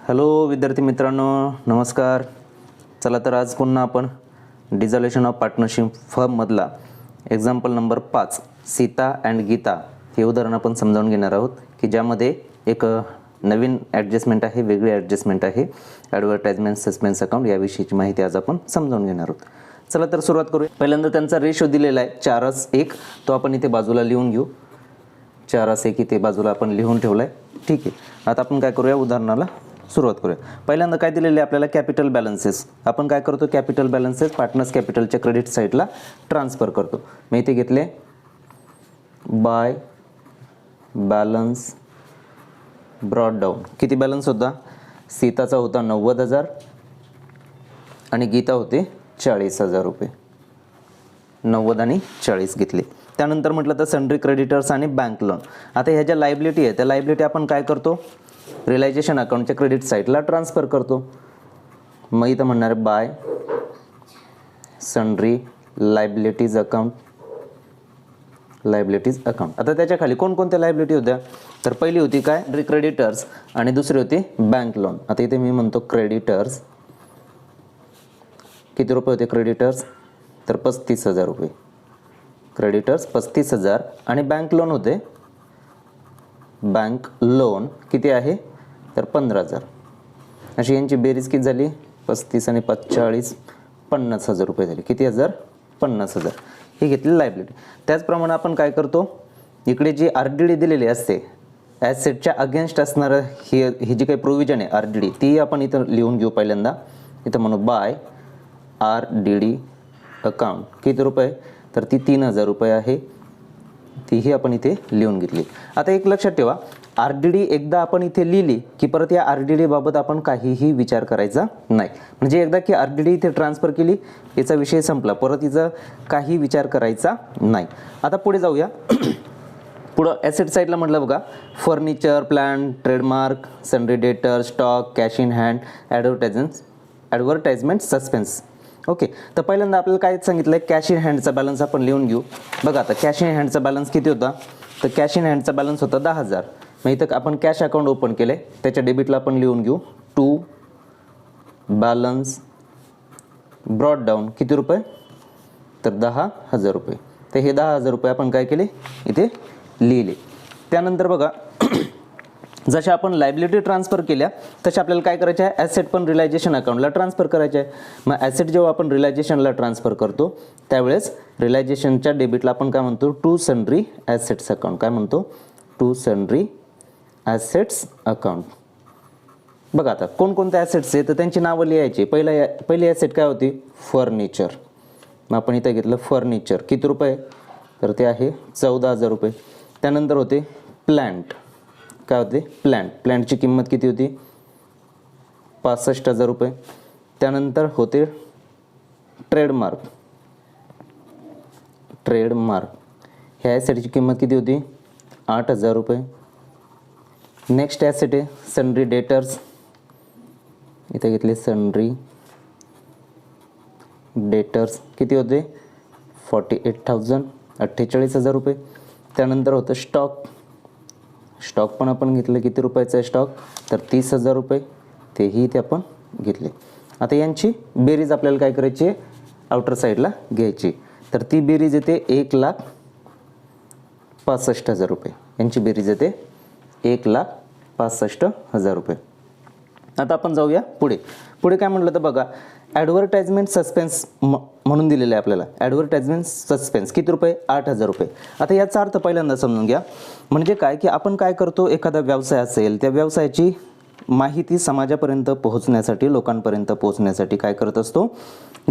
Hello विद्यार्थी मित्रांनो, नमस्कार. चला तर आज पुन्हा आपण डिझॉल्युशन ऑफ पार्टनरशिप फर्ममधला example number 5 Sita and Gita हे उदाहरण आपण समजावून घेणार आहोत की ज्यामध्ये एक नवीन ॲडजस्टमेंट आहे, वेगळी ॲडजस्टमेंट आहे. ॲडव्हर्टाइजमेंट सस्पेन्स अकाउंट याविषयीची माहिती आज आपण समजावून घेणार आहोत. चला तर सुरुवात करूया. पहिल्यांदा त्यांचा रेशो दिलेला आहे 4:1. तो आपण इथे बाजूला लिहून घेऊ. 4:1 इथे बाजूला आपण लिहून ठेवला आहे. ठीक आहे. आता आपण काय करूया, उदाहरणाला सुरुवात करूया. पहिल्यांदा काय दिलेले आपल्याला, कॅपिटल बॅलन्सेस. आपण काय करतो, कॅपिटल बॅलन्सेस पार्टनर्स कॅपिटलच्या क्रेडिट साईडला ट्रान्सफर करतो. मी इथे घेतले बाय बॅलन्स ब्रॉट डाऊन. किती बॅलन्स होता, सीताचा होता 90,000 आणि गीता होते 40,000 रुपये. 90 आणि 40 घेतले. त्यानंतर म्हटलं तर सन्ड्री क्रेडिटर्स आणि बँक लोन. आता ह्या ज्या लायबिलिटी आहे त्या लायबिलिटी आपण काय करतो, रिलायझेशन अकाउंटच्या क्रेडिट साईडला ट्रान्सफर करतो. मग इथं म्हणणार बाय सन्ड्री लायबिलिटीज अकाउंट. आता त्याच्या खाली कोणकोणत्या लायबिलिटी होत्या, तर पहिली होती काय, क्रेडिटर्स आणि दुसरी होती बँक लोन. आता इथे मी म्हणतो क्रेडिटर्स. किती रुपये होते क्रेडिटर्स, तर 35,000 रुपये. क्रेडिटर्स 35,000 आणि बँक लोन होते, बँक लोन किती आहे, तर 15,000. अशी यांची बेरीज किती झाली, 35 आणि 40, 50,000 रुपये झाले. किती हजार, 50,000. ही घेतली लायबिलिटी. त्याचप्रमाणे आपण काय करतो, इकडे जी RDD दिलेली असते ॲसेटच्या अगेन्स्ट असणारं ही जी काही प्रोव्हिजन आहे RDD, ती आपण इथं लिहून घेऊ. पहिल्यांदा इथं म्हणू बाय RDD अकाउंट. किती रुपये, तर ती 3,000 रुपये आहे. तीही आपण इथे लिहून घेतली. आता एक लक्षात ठेवा, RDD एकदा आपण इथे लिहिली की परत या RDD बाबत आपण काहीही विचार करायचा नाही. म्हणजे एकदा की RDD इथे ट्रान्सफर केली, याचा विषय संपला, परत हिचा काही विचार करायचा नाही. आता पुढे जाऊया. पुढं ॲसेट साईडला म्हटलं बघा, फर्निचर, प्लॅन, ट्रेडमार्क, सन्ड्री डेटर, stock, cash in hand, advertisement suspense. Okay. तर पहिल्यांदा आपल्याला काय सांगितलं आहे, कॅश इन हँडचा बॅलन्स आपण लिहून घेऊ. बघा आता कॅश इन हँडचा बॅलन्स किती होता, तर कॅश इन हँडचा बॅलन्स होता 10,000. मग इथं आपण कॅश अकाउंट ओपन केले, त्याच्या डेबिटला आपण लिहून घेऊ टू बॅलन्स ब्रॉट डाऊन. किती रुपये, तर 10,000 रुपये. तर हे 10,000 रुपये आपण काय केले, इथे लिहिले. त्यानंतर बघा, जशा आपण लायबिलिटी ट्रान्सफर केल्या तशा आपल्याला काय करायचं आहे, ॲसेट पण रिलायझेशन अकाउंटला ट्रान्सफर करायचे आहे. मग ॲसेट जेव्हा आपण रिलायझेशनला ट्रान्सफर करतो त्यावेळेस रिलायझेशनच्या डेबिटला आपण काय म्हणतो, टू सन्ड्री ॲसेट्स अकाउंट. काय म्हणतो, टू सन्ड्री ॲसेट्स अकाउंट. बघा आता कोणकोणते ॲसेट्स आहे तर त्यांची नावं लिहायची. पहिली ॲसेट काय होती, फर्निचर. मग आपण इथं घेतलं फर्निचर. किती रुपये, तर ते आहे 14,000 रुपये. त्यानंतर होते प्लॅन्ट. काय होते, प्लॅन्टची किंमत किती होती, 65,000 रुपये. त्यानंतर होते ट्रेडमार्क. ह्या ॲसेटची किंमत किती होती, 8,000 रुपये. नेक्स्ट ॲसेट आहे सन्ड्री डेटर्स. इथे घेतले सन्ड्री डेटर्स. किती होते, 48,000, 48,000 रुपये. त्यानंतर होतं स्टॉक पण आपण घेतलं. किती रुपयाचं आहे स्टॉक, तर 30,000 रुपये. तेही इथे आपण घेतले. आता यांची बेरीज आपल्याला काय करायची आहे, आउटर साईडला घ्यायची. तर ती बेरीज येते 1,65,000 रुपये. यांची बेरीज येते 1,65,000 रुपये. आता आपण जाऊया पुढे काय म्हटलं तर बघा, ॲडव्हर्टाइजमेंट सस्पेन्स म्हणून दिलेलं आहे आपल्याला. ॲडव्हर्टाइजमेंट सस्पेन्स किती रुपये, 8,000 रुपये. आता याचा अर्थ पहिल्यांदा समजून घ्या. म्हणजे काय की आपण काय करतो, एखादा व्यवसाय असेल त्या व्यवसायाची माहिती समाजापर्यंत पोहोचण्यासाठी, लोकांपर्यंत पोहोचण्यासाठी काय करत असतो,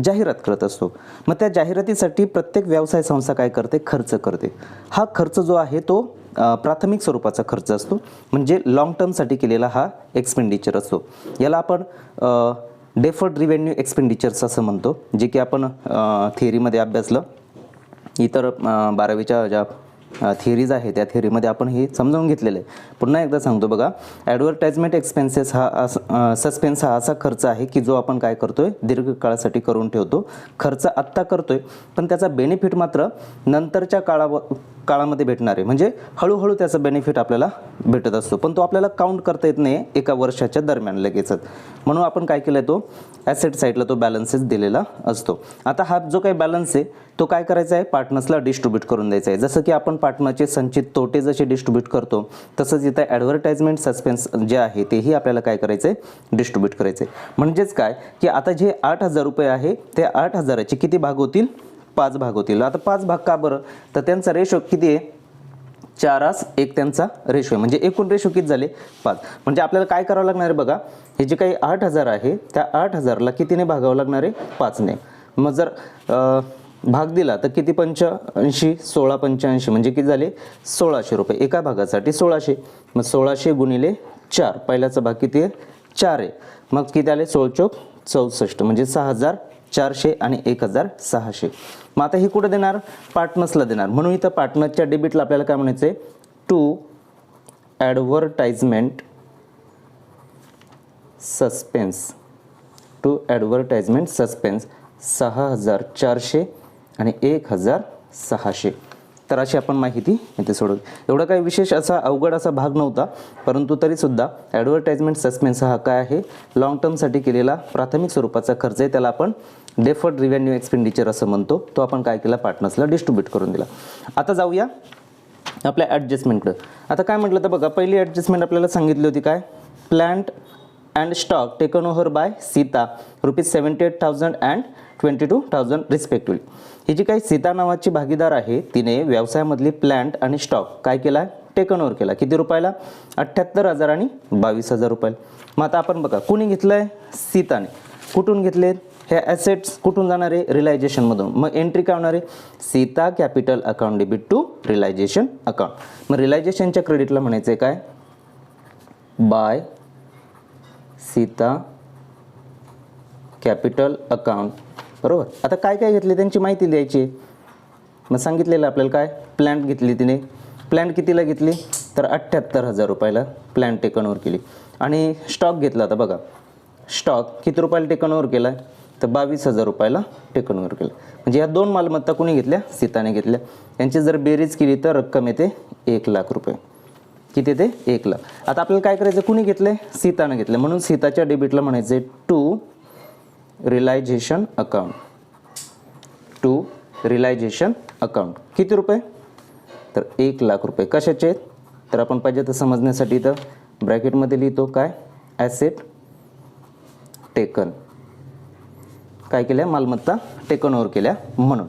जाहिरात करत असतो. मग त्या जाहिरातीसाठी प्रत्येक व्यवसाय संस्था काय करते, खर्च करते. हा खर्च जो आहे तो प्राथमिक स्वरूपाचा खर्च असतो. म्हणजे लॉंग टर्मसाठी केलेला हा एक्सपेंडिचर असतो. याला आपण डेफर्ड रिव्हेन्यू एक्सपेंडिचर्स असं म्हणतो, जे की आपण थिअरीमध्ये अभ्यासलं. इतर 12वीच्या ज्या थिअरीज आहे त्या थिअरीमध्ये आपण हे समजावून घेतलेलं आहे. पुन्हा एकदा सांगतो बघा, ॲडव्हर्टाइजमेंट एक्सपेन्सेस सस्पेन्स हा असा खर्च आहे की जो आपण काय करतोय, दीर्घकाळासाठी करून ठेवतो. खर्च आत्ता करतोय पण त्याचा बेनिफिट मात्र नंतरच्या काळामध्ये भेटणार आहे. म्हणजे हळूहळू त्याचा बेनिफिट आपल्याला भेटत असतो, पण तो आपल्याला काउंट करता येत नाही एका वर्षाच्या दरम्यान लगेचच. म्हणून आपण काय केलं, तो ॲसेट साईडला तो बॅलन्सेस दिलेला असतो. आता हा जो काही बॅलन्स आहे तो काय करायचा आहे, पार्टनर्सला डिस्ट्रीब्यूट करून द्यायचा आहे. जसं की आपण पार्टनरचे संचित तोटे जसे डिस्ट्रीब्यूट करतो, तसंच इथं ॲडव्हर्टाइजमेंट सस्पेन्स जे आहे तेही आपल्याला काय करायचं आहे, डिस्ट्रीब्यूट करायचं आहे. म्हणजेच काय की आता जे 8,000 रुपये आहे ते 8,000चे किती भाग होतील, 5 भाग होतील. आता 5 भाग का बरं, तर त्यांचा रेशो किती आहे, 4:1 त्यांचा रेशो आहे. म्हणजे एकूण रेशो किती झाले, 5. म्हणजे आपल्याला काय करावं लागणार आहे बघा, हे जे काही 8,000 आहे त्या 8,000ला कितीने भागावं लागणार आहे, 5ने. मग जर भाग दिला तर किती, 85, 16×85 म्हणजे किती झाले, 1,600 रुपये. एका भागासाठी 1,600. मग 1,600 गुणिले 4, पहिल्याचा भाग किती आहे, 4 आहे. मग किती आले, 16×4 = 64 म्हणजे 6,400 आणि 1,600. मग आता हे कुठं देणार, पार्टनर्सला देणार. म्हणून इथं पार्टनरच्या डेबिटला आपल्याला काय म्हणायचं आहे, to advertisement suspense, to advertisement suspense 6,400 आणि 1,600. तर अशी आपण माहिती इथे सोडवली. एवढा काही विशेष असा अवघड असा भाग नव्हता, परंतु तरीसुद्धा ॲडव्हर्टाइजमेंट सस्पेन्स हा काय आहे, लॉंग टर्मसाठी केलेला प्राथमिक स्वरूपाचा खर्च आहे. त्याला आपण डेफर्ड रिव्हेन्यू एक्सपेंडिचर असं म्हणतो. तो आपण काय केला, पार्टनर्सला डिस्ट्रीब्यूट करून दिला. आता जाऊया आपल्या ॲडजस्टमेंटकडं. आता काय म्हटलं तर बघा, पहिली ॲडजस्टमेंट आपल्याला सांगितली होती काय, plant and stock taken over by Sita ₹78,000 and 22,000 respectively. ही जी काही सीता नावाची भागीदार आहे तिने व्यवसायामधली प्लांट आणि स्टॉक काय केला, टेकन ओव्हर केला. किती रुपयाला, 78,000 आणि 22,000 रुपयाला. मग आता आपण बघा, कुणी घेतलं आहे, सीताने. कुठून घेतले हे ॲसेट्स, कुठून जाणार आहे, रिलायझेशनमधून. मग एंट्री काय होणार आहे, Sita capital account debit to realisation account. मग रिलायझेशनच्या क्रेडिटला म्हणायचं आहे काय, बाय सीता कॅपिटल अकाउंट, बरोबर. आता काय काय घेतले त्यांची माहिती द्यायची. मग सांगितलेलं आपल्याला काय, प्लॅन्ट घेतली तिने. प्लॅन्ट कितीला घेतली, तर 78,000 रुपयाला प्लॅन्ट टेकन ओव्हर केली. आणि स्टॉक घेतला, आता बघा स्टॉक किती रुपयाला टेकन ओव्हर केला, तर 22,000 रुपयाला टेकन ओव्हर केलं. म्हणजे या दोन मालमत्ता कोणी घेतल्या, सीताने घेतल्या. यांची जर बेरीज केली तर रक्कम येते 1,00,000 रुपये. किती येते, 1,00,000. आता आपल्याला काय करायचं, कुणी घेतले, सीताने घेतले. म्हणून सीताच्या डेबिटला म्हणायचे to realisation account, to realisation account. किती रुपये, तर 1,00,000 रुपये. कशाचे आहेत, तर आपण पाहिजे तर समजण्यासाठी इथं ब्रॅकेटमध्ये लिहितो काय, ॲसेट टेकन, काय केल्या, मालमत्ता टेकन ओव्हर केल्या. म्हणून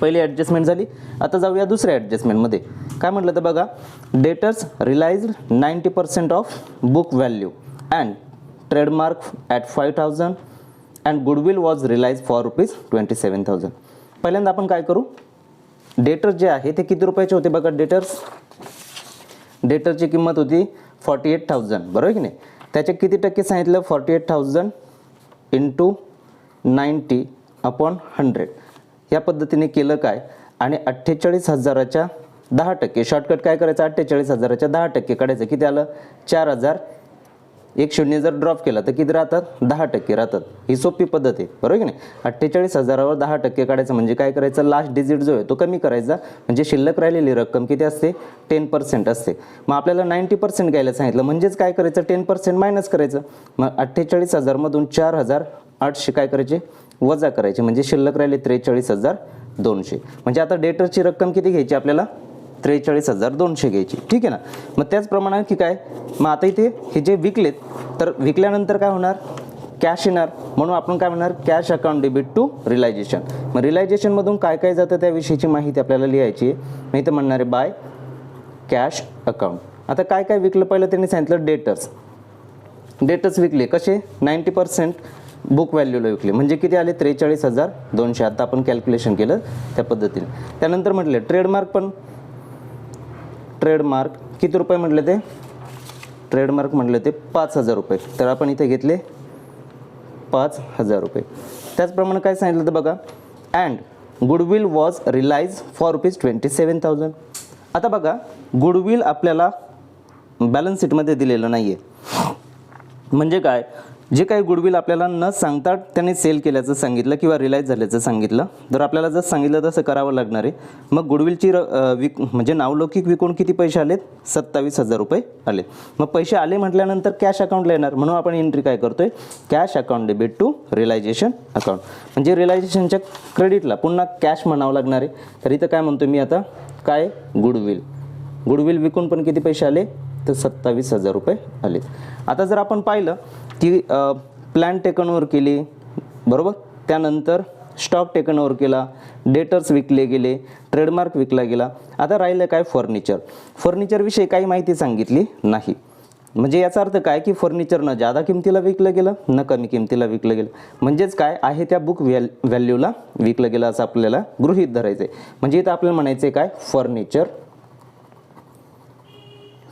पहिली ॲडजस्टमेंट झाली. आता जाऊया दुसऱ्या ॲडजस्टमेंटमध्ये. काय म्हटलं तर बघा, debtors realised 90% of book value and trademark at 5,000 and goodwill was realise for ₹27,000. पहिल्यांदा आपण काय करू, डेटर्स जे आहे ते किती रुपयाचे होते बघा. डेटरची किंमत होती 48,000, बरोबर की नाही. त्याचे किती टक्के सांगितलं, 48,000 × 90/100. या पद्धतीने केलं काय, आणि 48,000च्या 10%, शॉर्टकट काय करायचं, 48,000च्या 10% काढायचं. किती आलं, 4,000. एक शून्य जर ड्रॉप केला तर किती राहतात, 10% राहतात. ही सोपी पद्धत आहे, बरोबर की नाही. 48,000वर 10% काढायचं म्हणजे काय करायचं, लास्ट डिजिट जो आहे तो कमी करायचा. म्हणजे शिल्लक राहिलेली रक्कम किती असते, 10% असते. मग आपल्याला 90% घ्यायला सांगितलं, म्हणजेच काय करायचं, 10% मायनस करायचं. मग 48,000मधून 4,800 काय करायचे, वजा करायचे. म्हणजे शिल्लक राहिले 43,200. म्हणजे आता डेटरची रक्कम किती घ्यायची आपल्याला, 43,200 घ्यायची. ठीक आहे ना. मग त्याचप्रमाणे की काय, मग आता इथे हे जे विकलेत, तर विकल्यानंतर काय होणार, कॅश येणार. म्हणून आपण काय म्हणणार, cash account debit to realisation. मग रिलायझेशनमधून काय काय जातं त्याविषयीची माहिती आपल्याला लिहायची. मी इथं म्हणणार आहे बाय कॅश अकाउंट. आता काय काय विकलं, पहिलं त्यांनी सांगितलं डेटर्स विकले. कसे, 90% बुक व्हॅल्यूला विकले. म्हणजे किती आले, 43,200. आता आपण कॅल्क्युलेशन केलं त्या पद्धतीने. त्यानंतर म्हटले ट्रेडमार्क किती रुपये म्हटले, ते ट्रेडमार्क म्हटले ते 5,000 रुपये. तर आपण इथे घेतले 5,000 रुपये. त्याचप्रमाणे काय सांगितलं तर बघा, and goodwill was realise for ₹27,000. आता बघा, गुडविल आपल्याला बॅलन्स शीटमध्ये दिलेलं नाही आहे. म्हणजे काय, जे काही गुडविल आपल्याला न सांगता त्याने सेल केल्याचं सांगितलं किंवा रिलाईज झाल्याचं सांगितलं, तर आपल्याला जर सांगितलं तसं करावं लागणार आहे. मग गुडविलची म्हणजे नावलौकिक विकून किती पैसे आलेत? 27,000 रुपये आले. मग पैसे आले म्हटल्यानंतर कॅश अकाउंटला येणार, म्हणून आपण एंट्री काय करतोय, cash account debit to realisation account. म्हणजे रिलायझेशनच्या क्रेडिटला पुन्हा कॅश म्हणावं लागणार आहे. तर इथं काय म्हणतो मी आता, काय गुडविल विकून पण किती पैसे आले, तर 27,000 रुपये आले. आता जर आपण पाहिलं की प्लॅन टेकन ओव्हर केली, बरोबर, त्यानंतर स्टॉक टेकन ओव्हर केला, डेटर्स विकले गेले, ट्रेडमार्क विकला गेला. आता राहिलं काय, फर्निचरविषयी काही माहिती सांगितली नाही. म्हणजे याचा अर्थ काय की फर्निचर न जादा किमतीला विकलं गेलं, न कमी किमतीला विकलं गेलं. म्हणजेच काय आहे, त्या बुक व्हॅल्यूला विकलं गेलं असं आपल्याला गृहीत धरायचं आहे. म्हणजे इथं आपल्याला म्हणायचं आहे काय,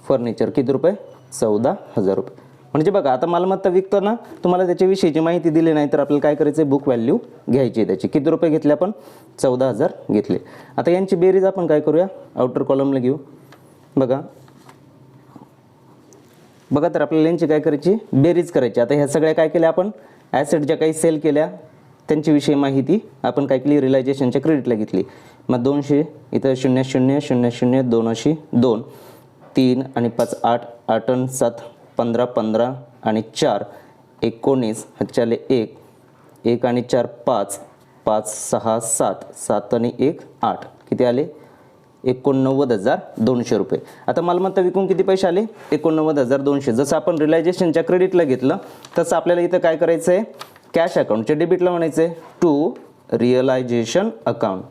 फर्निचर किती रुपये, 14,000 रुपये. म्हणजे बघा, आता मालमत्ता विकताना तुम्हाला त्याच्याविषयीची माहिती दिली नाही, तर आपल्याला काय करायचं आहे, बुक व्हॅल्यू घ्यायची आहे त्याची. किती रुपये घेतले आपण, 14,000 घेतले. आता यांची बेरीज आपण काय करूया, आउटर कॉलमला घेऊ. बघा तर आपल्याला यांची काय करायची, बेरीज करायची. आता ह्या सगळ्या काय केल्या आपण, ॲसेट ज्या काही सेल केल्या त्यांच्याविषयी माहिती आपण काय केली, रिलायझेशनच्या क्रेडिटला घेतली. मग 200, इथं 0 0 0 0 2 अशी 2, 3 आणि 5 8, 8 आणि 7 15, 15 आणि 4 19, हच्चाले 1, 1 आणि 4 5, 5 6 7, 7 आणि 1 8, किती आले, 89,200 रुपये. आता मालमत्ता विकून किती पैसे आले, 89,200. जसं आपण रिलायझेशनच्या क्रेडिटला घेतलं तसं आपल्याला इथं काय करायचं आहे, कॅश अकाउंटच्या डेबिटला म्हणायचं आहे, टू रिअलायझेशन अकाउंट.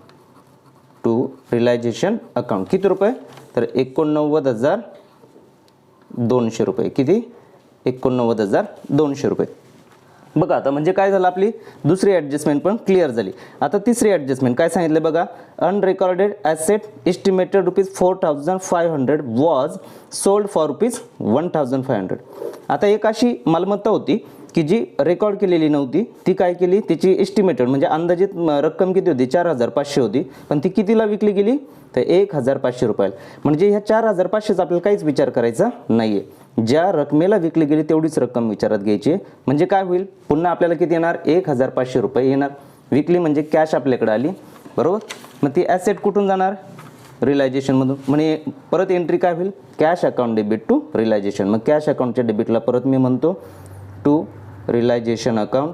किती रुपये, तर 89,200 रुपये. किती, 89,200 रुपये. बघा आता म्हणजे काय झालं, आपली दुसरी ॲडजस्टमेंट पण क्लिअर झाली. आता तिसरी ॲडजस्टमेंट काय सांगितलं बघा, unrecorded asset estimated ₹4,500 was sold for ₹1,500. आता एक अशी मालमत्ता होती की जी रेकॉर्ड केलेली नव्हती, ती काय केली, तिची एस्टिमेटेड म्हणजे अंदाजित रक्कम किती होती, 4,500 होती, पण ती कितीला विकली गेली, तर 1,500 रुपयाला. म्हणजे ह्या 4,500चा आपल्याला काहीच विचार करायचा नाही आहे. ज्या रकमेला विकली गेली तेवढीच रक्कम विचारात घ्यायची. म्हणजे काय होईल, पुन्हा आपल्याला किती येणार, 1,500 रुपये येणार. विकली म्हणजे कॅश आपल्याकडे आली, बरोबर. मग ती ॲसेट कुठून जाणार, रिलायझेशनमधून. म्हणजे परत एंट्री काय होईल, cash account debit to realisation. मग कॅश अकाउंटच्या डेबिटला परत मी म्हणतो टू रिलायझेशन अकाउंट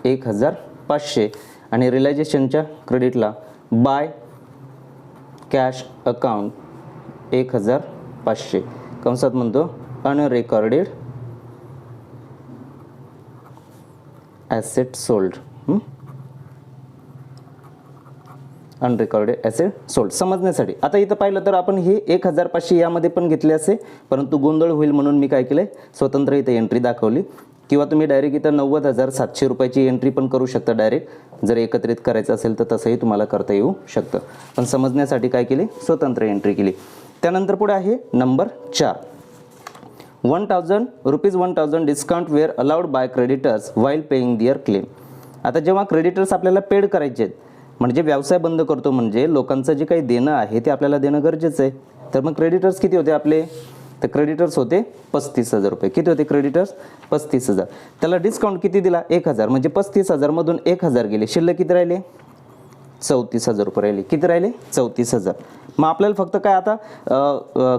1,500 आणि रिलायझेशनच्या क्रेडिटला बाय कॅश अकाउंट 1,500 कंसात म्हणतो unrecorded asset sold. Unrecorded asset sold समजण्यासाठी. आता इथं पाहिलं तर आपण हे 1,500 यामध्ये पण घेतले असे, परंतु गोंधळ होईल म्हणून मी काय केलं, स्वतंत्र इथं एंट्री दाखवली. किंवा तुम्ही डायरेक्ट इथं 90,700 रुपयाची एंट्री पण करू शकता डायरेक्ट. जर एकत्रित करायचं असेल तर तसंही तुम्हाला करता येऊ शकतं, पण समजण्यासाठी काय केले, स्वतंत्र एंट्री केली. त्यानंतर पुढे आहे number 4, ₹1,000 discount were allowed by creditors while paying their claim. आता जेव्हा क्रेडिटर्स आपल्याला पेड करायचे आहेत, म्हणजे व्यवसाय बंद करतो म्हणजे लोकांचं जे काही देणं आहे ते आपल्याला देणं गरजेचं आहे. तर मग क्रेडिटर्स किती होते आपले, तर क्रेडिटर्स होते 35,000 रुपये. किती होते क्रेडिटर्स, 35,000. त्याला डिस्काउंट किती दिला, 1,000. म्हणजे 35,000 मधून 1,000 गेले, शिल्लक किती राहिले, 34,000 रुपये राहिले. किती राहिले, 34,000. मग आपल्याला फक्त काय आता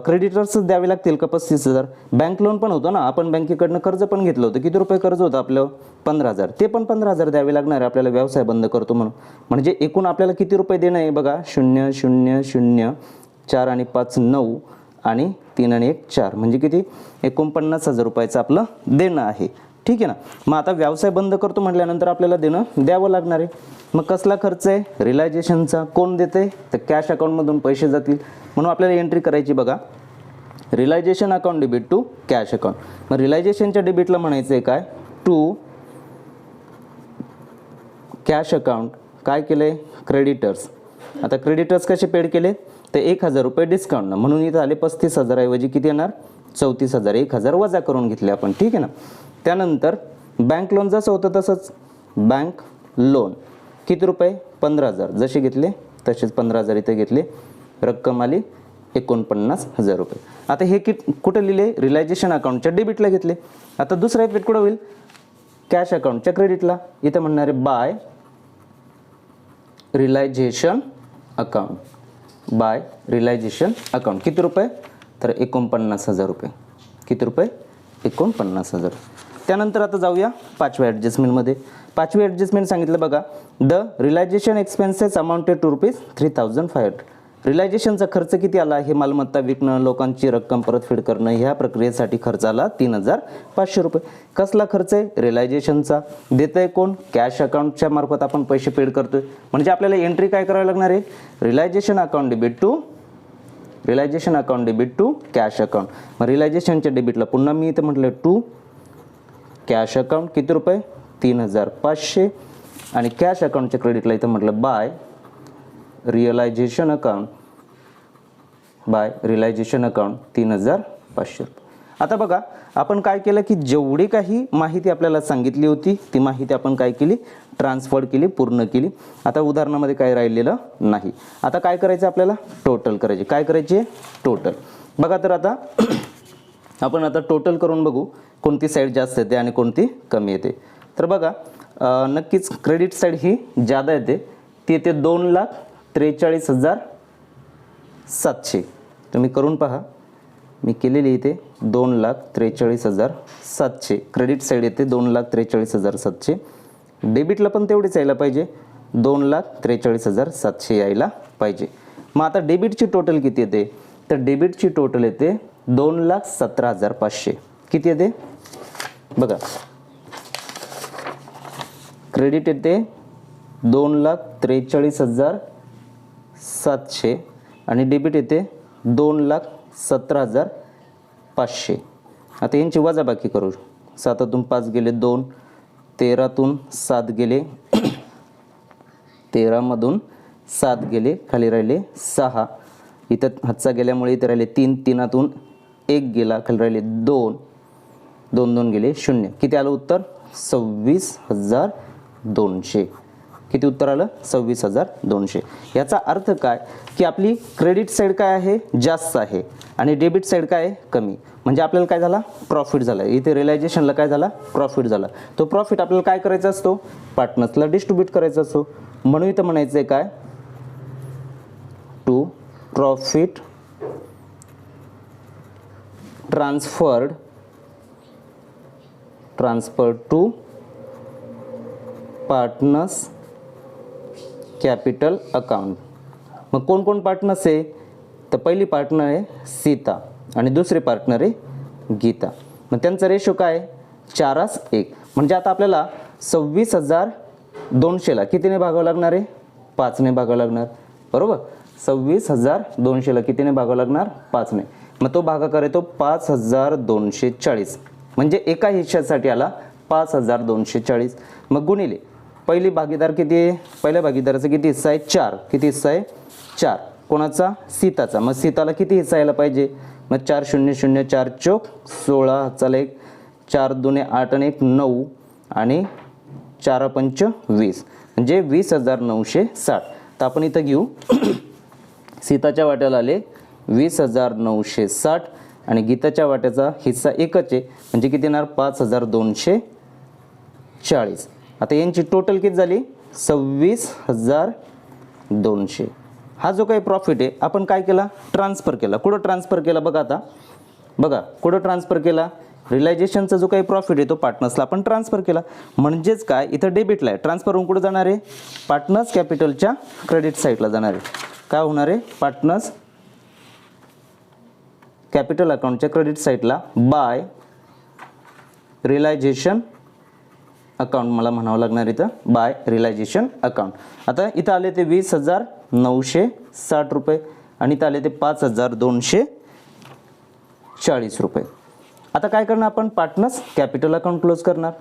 क्रेडिटर्सच द्यावे लागतील का 35,000. बँक लोन पण होतं ना, आपण बँकेकडनं कर्ज पण घेतलं होतं. किती रुपये कर्ज होतं आपलं, 15,000. ते पण 15,000 द्यावे लागणार आहे आपल्याला, व्यवसाय बंद करतो म्हणून. म्हणजे एकूण आपल्याला किती रुपये देणं आहे बघा, 0 0 0 4 आणि 5 9 आणि 3 आणि 1 4, म्हणजे किती, 49,000 रुपयाचं आपलं देणं आहे. ठीक आहे ना. मग आता व्यवसाय बंद करतो म्हटल्यानंतर आपल्याला देणं द्यावं लागणार आहे. मग कसला खर्च आहे, रिलायझेशनचा. कोण देते, तर कॅश अकाउंटमधून पैसे जातील, म्हणून आपल्याला एंट्री करायची बघा, realisation account debit to cash account. मग रिलायझेशनच्या डेबिटला म्हणायचं आहे काय, टू कॅश अकाउंट. काय केले, क्रेडिटर्स. आता क्रेडिटर्स कसे पेड केले, तर 1,000 रुपये डिस्काउंट, म्हणून इथं आले 35,000 ऐवजी किती येणार, 34,000. 1,000 वजा करून घेतले आपण. ठीक आहे ना. त्यानंतर बँक लोन जसं होतं तसंच, बँक लोन किती रुपये, 15,000. जसे घेतले तसेच 15,000 इथे घेतले, रक्कम आली 49,000 रुपये. आता हे कुठं लिहिले? रिलायझेशन अकाउंटच्या डेबिटला घेतले. आता दुसरा इफेक्ट कुठं होईल? कॅश अकाउंटच्या क्रेडिटला. इथं म्हणणार आहे by realisation account, by realisation account. किती रुपये? तर 49,000 रुपये. किती रुपये? 49,000. त्यानंतर आता जाऊया 5व्या ॲडजस्टमेंटमध्ये. 5वी ॲडजस्टमेंट सांगितलं बघा, the realisation expenses amounted to ₹3,500. रिलायझेशनचा खर्च किती आला? हे मालमत्ता विकणं, लोकांची रक्कम परतफेड करणं, ह्या प्रक्रियेसाठी खर्च आला 3,500 रुपये. कसला खर्च आहे? रिलायझेशनचा. देतंय कोण? कॅश अकाउंटच्या मार्फत आपण पैसे पेड करतोय. म्हणजे आपल्याला एंट्री काय करावी लागणार आहे? Realisation account debit to cash account. मग रिलायझेशनच्या डेबिटला पुन्हा मी इथं म्हटलं टू कॅश अकाउंट. किती रुपये? 3,500. आणि कॅश अकाउंटच्या क्रेडिटला इथं म्हटलं बाय रिअलायझेशन अकाउंट, 3,500. आता बघा, आपण काय केलं की जेवढी काही माहिती आपल्याला सांगितली होती ती माहिती आपण काय केली? ट्रान्सफर केली, पूर्ण केली. आता उदाहरणामध्ये काय राहिलेलं नाही. आता काय करायचं? आपल्याला टोटल करायचे. काय करायचे? टोटल. बघा, तर आता आपण आता टोटल करून बघू कोणती साईड जास्त येते आणि कोणती कमी येते. तर बघा, नक्कीच क्रेडिट साईड ही जादा येते. ती येते 2,43,700. तुम्ही करून पहा, मी केलेली इथे 2,43,700. क्रेडिट साईड येते 2,43,700. डेबिटला पण तेवढीच यायला पाहिजे, 2,43,700 यायला पाहिजे. मग आता डेबिटची टोटल किती येते? तर डेबिटची टोटल येते 2,17,500. किती येते? बघा, क्रेडिट येते 2,43,700 आणि डेबिट येते 2,17,500. आता यांची वजाबाकी करू. 7तून 5 गेले 2, 13तून 7 गेले, 13मधून 7 गेले, खाली राहिले 6. इथं हातचा गेल्यामुळे इथे राहिले 3, 3तून 1 गेला, खाली राहिले 2, 2 2 गेले 0. किती आलं उत्तर? 26,200. किती उत्तर आलं? 26,200. याचा अर्थ काय की आपली क्रेडिट साईड काय आहे? जास्त आहे आणि डेबिट साईड काय आहे? कमी. म्हणजे आपल्याला काय झाला? प्रॉफिट झाला. इथे रिलायझेशनला काय झाला? प्रॉफिट झाला. तो प्रॉफिट आपल्याला काय करायचा असतो? पार्टनर्सला डिस्ट्रीब्यूट करायचा असतो. म्हणून इथं म्हणायचं आहे काय? To profit transferred to partners capital account. मग कोण कोण पार्टनर्स आहे? तर पहिली पार्टनर आहे सीता आणि दुसरी पार्टनर आहे गीता. मग त्यांचा रेशो काय? 4:1. म्हणजे आता आपल्याला 26,200ला कितीने भागावं लागणार आहे? 5ने भागावं लागणार, बरोबर. 26,200ला कितीने भागावं लागणार? 5ने. मग तो भागाकार येतो 5,240. म्हणजे एका हिश्श्यासाठी आला 5,240. मग गुणिले पहिली भागीदार किती आहे? पहिल्या भागीदाराचा किती हिस्सा आहे? 4. किती हिस्सा आहे? 4. कोणाचा? सीताचा. मग सीताला किती हिस्सा यायला पाहिजे? मग 4 0 0 4 चौक 16, चला 1 4 2 8 आणि 1 9 आणि 4 5 20, म्हणजे 20,960. तर आपण इथं घेऊ सीताच्या वाट्याला आले 20,960 आणि गीताच्या वाट्याचा हिस्सा एकच आहे, म्हणजे किती येणार? 5,240. आता यांची टोटल किती झाली? 26,200. हा जो काही प्रॉफिट आहे आपण काय केला? ट्रान्सफर केला. कुठं ट्रान्सफर केला? बघा, आता बघा कुठं ट्रान्सफर केला? रिलायझेशनचा जो काही प्रॉफिट आहे तो पार्टनर्सला आपण ट्रान्सफर केला. म्हणजेच काय? इथं डेबिटला आहे, ट्रान्सफर होऊन कुठं जाणार आहे? पार्टनर्स कॅपिटलच्या क्रेडिट साईडला जाणार आहे. काय होणार आहे? पार्टनर्स कॅपिटल अकाउंटच्या क्रेडिट साईडला बाय रिलायझेशन अकाउंट मला म्हणावं लागणार इथं, बाय रिलायझेशन अकाउंट. आता इथं आले ते 20,960 रुपये आणि इथं आले ते 5,240 रुपये. आता काय करणार आपण? पार्टनर्स कॅपिटल अकाउंट क्लोज करणार.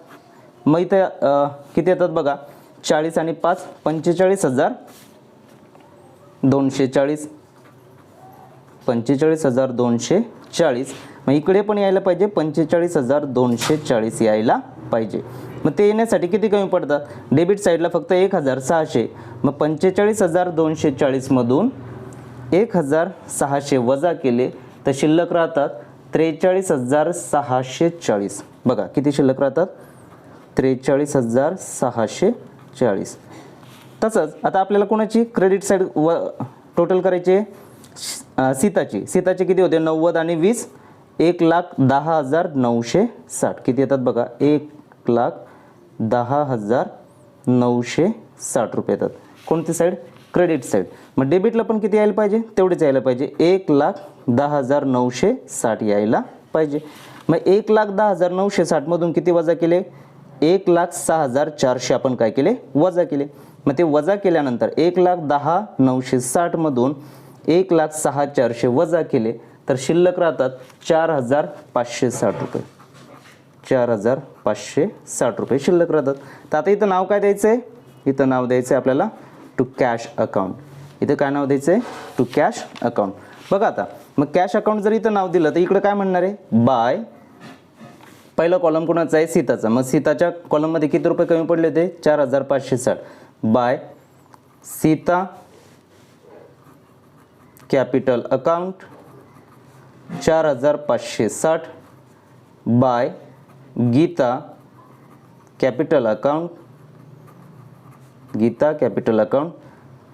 मग इथं किती येतात बघा? 40 आणि 5 45,240, 45,240 मग इकडे पण यायला पाहिजे 45,240 यायला पाहिजे. मग ते येण्यासाठी किती कमी पडतात, डेबिट साईडला फक्त 1,600. मग 45,240 मधून 1,600 वजा केले तर शिल्लक राहतात 43,640. बघा किती शिल्लक राहतात, 43,640. तसंच आता आपल्याला कोणाची क्रेडिट साईड टोटल करायची आहे, सीताची किती होते 90 आणि 20, 1,10,960. किती येतात बघा, 1,10,960 रुपये येतात. कोणती साईड, क्रेडिट साईड. मग डेबिटला पण किती यायला पाहिजे, तेवढेच यायला पाहिजे, 1,10,960 यायला पाहिजे. मग 1,10,960 मधून किती वजा केले, 1,06,400 आपण काय केले, वजा केले. मग ते वजा केल्यानंतर 1,10,960 मधून 1,06,400 वजा केले तर शिल्लक राहतात 4,560 रुपये. 4,560 रुपये शिल्लक राहतात. तर आता इथं नाव काय द्यायचं आहे, इथं नाव द्यायचं आहे आपल्याला टू कॅश अकाउंट. इथं काय नाव द्यायचं आहे, टू कॅश अकाउंट. बघा आता मग कॅश अकाउंट जर इथं नाव दिलं तर इकडे काय म्हणणार आहे, बाय. पहिला कॉलम कोणाचा आहे, सीताचा. मग सीताच्या कॉलममध्ये किती रुपये कमी पडले होते, 4,560. By Sita capital account 4,560. By Gita capital account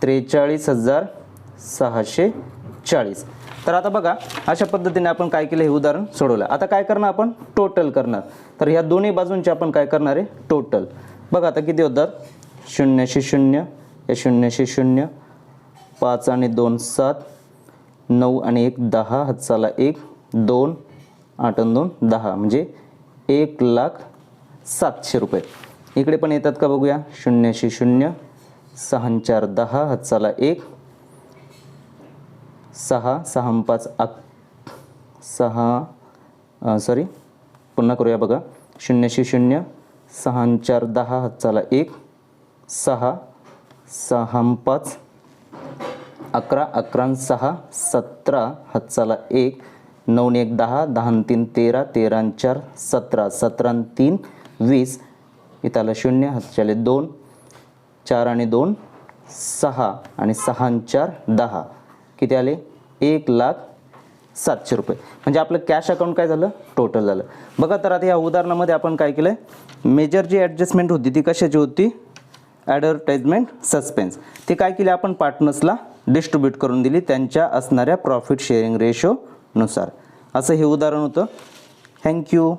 43,640. तर आता बघा अशा पद्धतीने आपण काय केलं, हे उदाहरण सोडवलं. आता काय करणार आपण, टोटल करणार. तर ह्या दोन्ही बाजूंचे आपण काय करणार आहे, टोटल. बघा आता किती होतात, 0 0 या 0 0, 5 आणि 2 7, 9 आणि 1 10, हातचाला 1 2, 8 आणि 2 10, म्हणजे 1,07,000 रुपये. इकडे पण येतात का बघूया, 0 0, 6 4 10, हातचाला 1 6, 6 5 6, सॉरी पुन्हा करूया बघा, 0 0, 6 4 10, हातचाला 1 6, 6 5 11, 11 6 17, हातचाला 1 9 1 10, 10 3 13, 13 4 17, 17 3 20, इथं 0, हातचाले 2, 4 आणि 2 6 आणि 6 4 10, किती आले, 1,07,000 रुपये. म्हणजे आपलं कॅश अकाउंट काय झालं, टोटल झालं. बघा तर आता या उदाहरणामध्ये आपण काय केलं आहे, मेजर जी ॲडजस्टमेंट होती ती कशाची होती, ॲडव्हर्टाइजमेंट सस्पेन्स. ती काय केली आपण पार्टनर्सला डिस्ट्रीब्यूट करून दिली त्यांच्या असणाऱ्या प्रॉफिट शेअरिंग रेशोनुसार. असं हे उदाहरण होतं. थँक्यू.